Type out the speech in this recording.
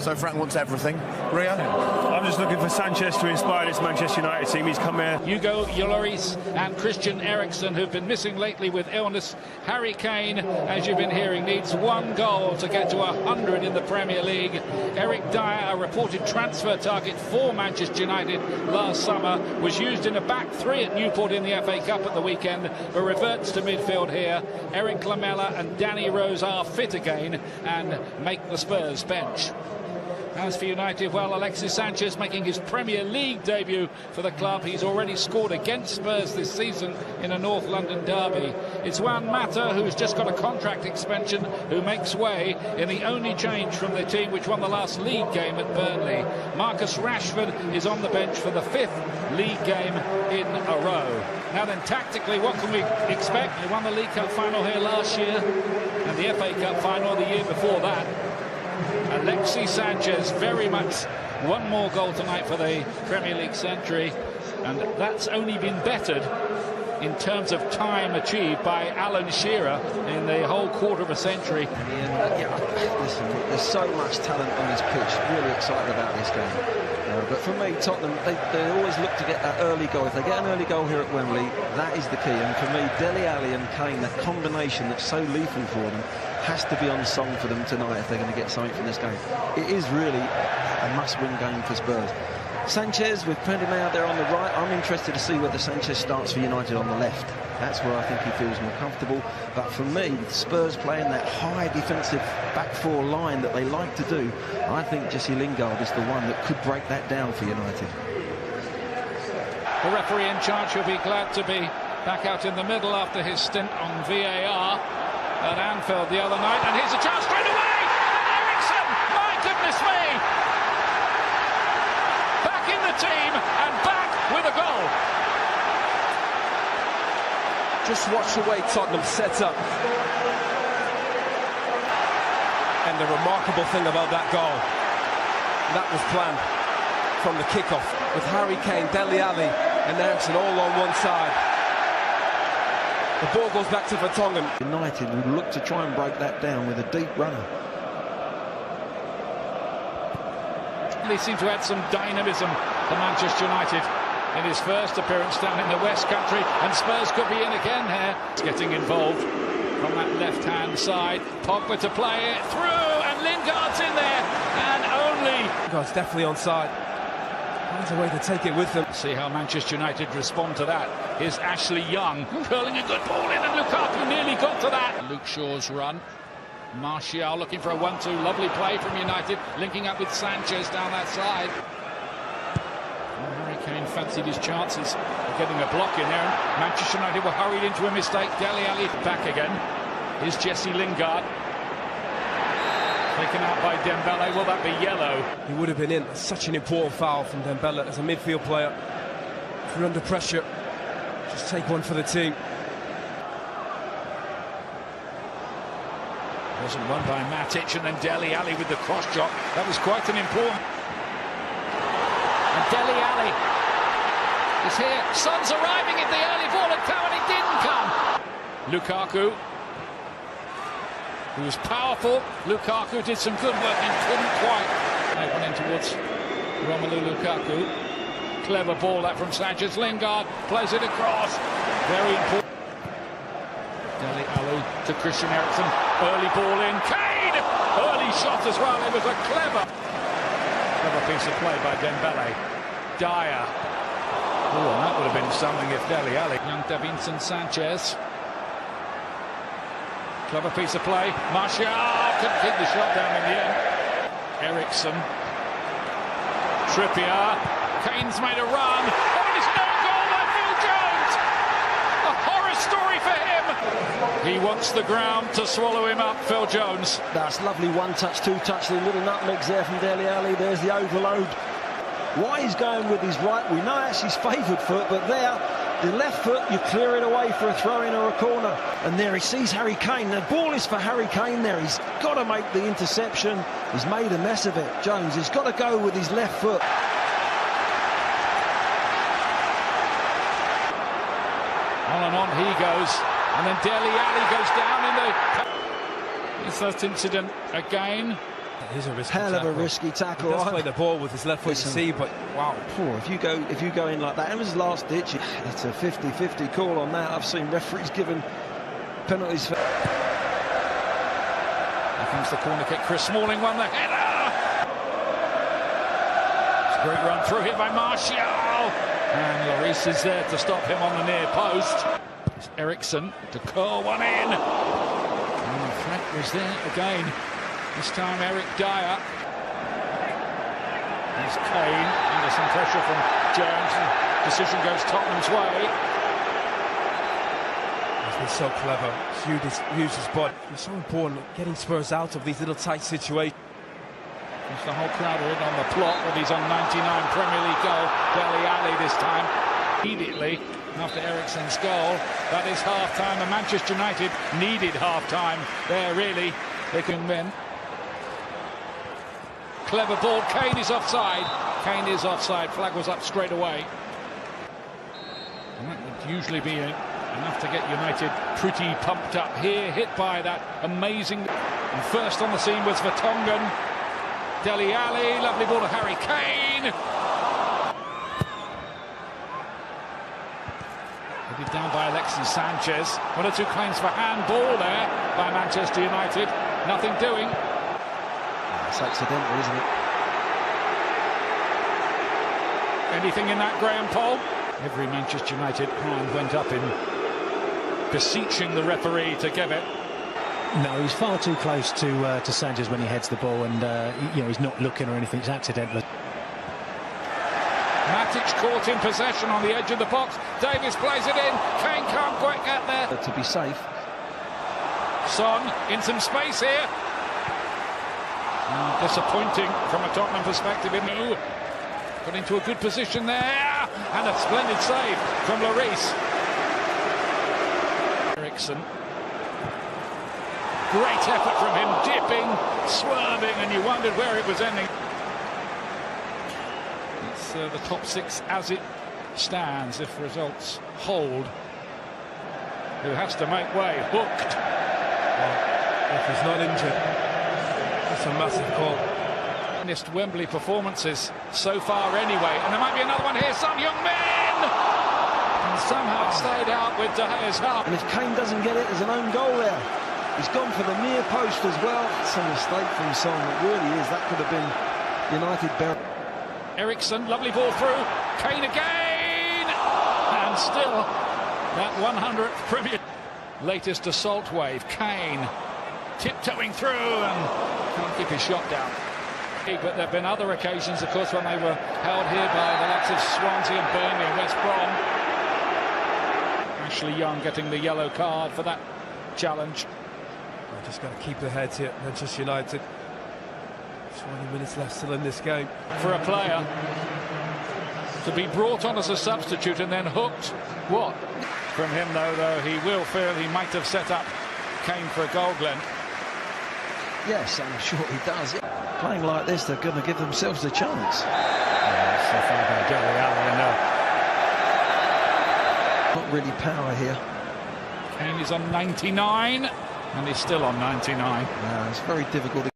So Frank wants everything. Rio? I'm just looking for Sanchez to inspire this Manchester United team. He's come here. Hugo Lloris and Christian Eriksen, who've been missing lately with illness. Harry Kane, as you've been hearing, needs 1 goal to get to 100 in the Premier League. Eric Dyer, a reported transfer target for Manchester United last summer, was used in a back three at Newport in the FA Cup at the weekend, but reverts to midfield here. Eric Lamela and Danny Rose are fit again and make the Spurs bench. As for United, well, Alexis Sanchez making his Premier League debut for the club. He's already scored against Spurs this season in a North London derby. It's Juan Mata, who's just got a contract extension, who makes way in the only change from the team which won the last league game at Burnley. Marcus Rashford is on the bench for the 5th league game in a row. Now then, tactically, what can we expect? They won the League Cup final here last year and the FA Cup final the year before that. Alexis Sanchez, very much 1 more goal tonight for the Premier League century, and that's only been bettered in terms of time achieved by Alan Shearer in the whole quarter of a century. Listen, there's so much talent on this pitch. Really excited about this game. But for me, Tottenham, they always look to get that early goal. If they get an early goal here at Wembley, that is the key. And for me, Dele Alli and Kane, that combination that's so lethal for them, has to be on song for them tonight if they're going to get something from this game. It is really a must-win game for Spurs. Sanchez with Prendergast out there on the right. I'm interested to see whether Sanchez starts for United on the left. That's where I think he feels more comfortable. But for me, with Spurs playing that high defensive back four line that they like to do, I think Jesse Lingard is the one that could break that down for United. The referee in charge will be glad to be back out in the middle after his stint on VAR at Anfield the other night. And here's a chance straight away! And Eriksen! My goodness me! Back in the team and back with a goal. Just watch the way Tottenham set up. And the remarkable thing about that goal, that was planned from the kickoff, with Harry Kane, Dele Alli and Eriksen all on one side. The ball goes back to Vertonghen. United would look to try and break that down with a deep runner. They seem to add some dynamism to Manchester United in his first appearance down in the West Country, and Spurs could be in again here. Getting involved from that left-hand side. Pogba to play it through, and Lingard's in there, and only... Lingard's definitely onside. Finds a way to take it with them. See how Manchester United respond to that. Here's Ashley Young curling a good ball in, and Lukaku nearly got to that. Luke Shaw's run. Martial looking for a 1-2. Lovely play from United, linking up with Sanchez down that side. Harry Kane fancied his chances of getting a block in there. Manchester United were hurried into a mistake. Dele Alli back again. Here's Jesse Lingard. Taken out by Dembele. Will that be yellow? He would have been in. Such an important foul from Dembele as a midfield player. If you're under pressure, just take one for the team. Wasn't run by Matic, and then Dele Alli with the cross chop. That was quite an important... And Dele Alli is here. Son's arriving at the early ball at Cowan. It didn't come. Lukaku, who was powerful. Lukaku did some good work and couldn't quite. Went in towards Romelu Lukaku. Clever ball that from Sanchez. Lingard plays it across. Very important. Dele Alli to Christian Eriksen. Early ball in. Kane! Early shot as well. It was a clever piece of play by Dembele. Dyer. Oh, and that would have been something if Dele Alli. Young Davinson Sanchez. Clever piece of play. Martial couldn't keep the shot down in the end. Eriksen. Trippier. Kane's made a run. Oh, and it's no goal by Phil Jones! A horror story for him. He wants the ground to swallow him up, Phil Jones. That's lovely one-touch, two-touch, the little nutmegs there from Dele Alli. There's the overload. Why he's going with his right, we know it's his favoured foot, but there, the left foot, you clear it away for a throw-in or a corner. And there he sees Harry Kane. The ball is for Harry Kane there. He's got to make the interception. He's made a mess of it. Jones, he's got to go with his left foot. On and on he goes, and then Dele Alli goes down in the... It's that incident again. It is a risky hell tackle. of a risky tackle. He does play the ball with his left foot, you see, but wow. If you go in like that, it was last ditch. It's a 50-50 call on that. I've seen referees given penalties for. Here comes the corner kick. Chris Smalling won the header. It's a great run through here by Martial. And Lloris is there to stop him on the near post. It's Ericsson to curl one in. And Frank was there again. This time Eric Dyer. There's Kane under some pressure from Jones. The decision goes Tottenham's way. He's been so clever. Used his body. It's so important getting Spurs out of these little tight situations. It's the whole crowd are in on the plot with his on 99 Premier League goal. Dele Alli this time. Immediately after Ericsson's goal. That is half-time, and Manchester United needed half-time there, really. They can win. Clever ball. Kane is offside. Kane is offside. Flag was up straight away. And that would usually be enough to get United pretty pumped up here. Hit by that amazing. And first on the scene was Vertonghen. Dele Alli, lovely ball to Harry Kane. Headed down by Alexis Sanchez. One or two claims for handball there by Manchester United. Nothing doing. It's accidental, isn't it? Anything in that, Graham Poll? Every Manchester United hand went up in beseeching the referee to give it. No, he's far too close to Sanchez when he heads the ball, and he's not looking or anything. It's accidental. Matic caught in possession on the edge of the box. Davis plays it in. Kane can't quite get there. To be safe. Son in some space here. Disappointing from a Tottenham perspective. Got into a good position there, and a splendid save from Lloris. Ericsson. Great effort from him, dipping, swerving, and you wondered where it was ending. It's the top six as it stands if results hold. Who has to make way? Hooked. Well, if he's not injured, it's a massive call. Wembley performances so far anyway, and there might be another one here. Son Heung-min, and somehow stayed out with De Gea's help. And if Kane doesn't get it, there's an own goal there. He's gone for the near post as well. It's a mistake from Son. It really is. That could have been United buried. Ericsson, lovely ball through. Kane again, and still that 100th Premier latest assault wave. Kane tiptoeing through and can't keep his shot down. But there have been other occasions, of course, when they were held here by the likes of Swansea and Burnley and West Brom. Ashley Young getting the yellow card for that challenge. Just got to keep their heads here, Manchester United. 20 minutes left still in this game. For a player to be brought on as a substitute and then hooked, what? From him, though, he will feel he might have set up Kane for a goal, Glenn. Yes, I'm sure he does. Playing like this, they're going to give themselves a chance. So far by Dele Alli, Not really power here. Kane is on 99, and he's still on 99. It's very difficult to